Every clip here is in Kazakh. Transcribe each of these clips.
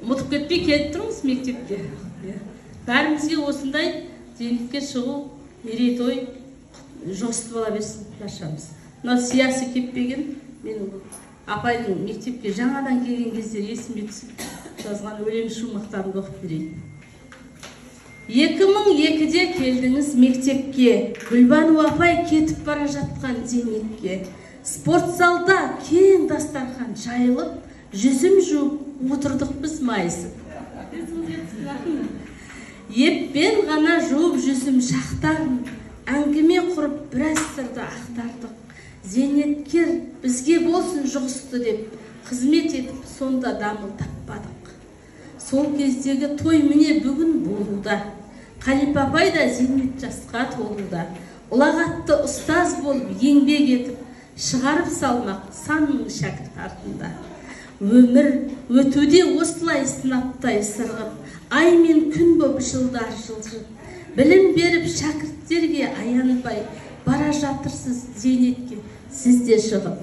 ұмытып кетпей келіп тұрмыз мектепке. Бәрімізге осындай зейнетке шығу, мерейтой жосытып ала берсін баршамыз. Мына сиясы кеппеген, мен апайдың мектепке жаңадан келген кездері есіме түсіп жазған өлең шумақтарымды оқып берейін. 2002-де келдіңіз мектепке, Гүлбану апай кетіп бара жатқан зейнетке. Спорт залда кең дастархан жайылып, жүзім жуып отырдық біз майысып. Еппен ғана жуып жүзім шақтарын, әңгіме құрып біраз сырды ақтардық. Зейнеткер бізге болсын жұғысты деп, қызмет етіп сонда дамыл таппадық. Сол кездегі той міне бүгін болуда, Қалип апай да зейнет жасқа толуда. Ұлағатты ұстаз болып еңбек етіп, шығарып салмақ санның шәкірт артында. Өмір өтуде осылай сынаптай сырғып, ай мен күн боп жылдар жылжып, білім беріп шәкірттерге аянбай, бара жатырсыз зейнетке сізде шығып.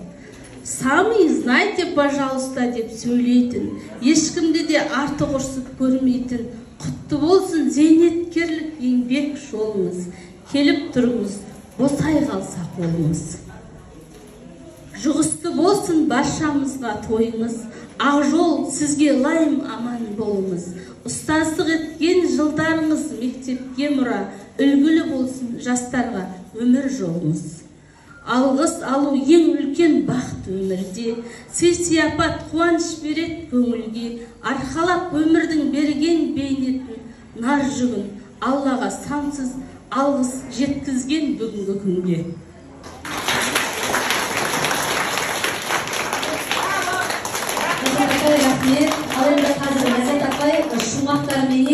Сами знайте, пожалуйста деп сөйлейтін, ешкімді де артық ұрсып көрмейтін, құтты болсын зейнеткерлік еңбек жолыңыз, келіп тұрыңыз, босай қалса қолыңыз. Жұғысты болсын баршамызға тойыңыз, ақ жол сізге лайым аман болыңыз. Ұстаздық еткен жылдарыңыз мектепке мұра, үлгілі болсын жастарға өмір жолыңыз. Алғыс алу ең үлкен бақыт өмірде, сый-сияпат қуаныш береді көңілге, арқалап өмірдің берген бейнетін, нар жүгін Аллаға сансыз алғыс жеткізген бүгінгі күнге. Рахмет. Ал енді қазір Ләззат апай шумақтармен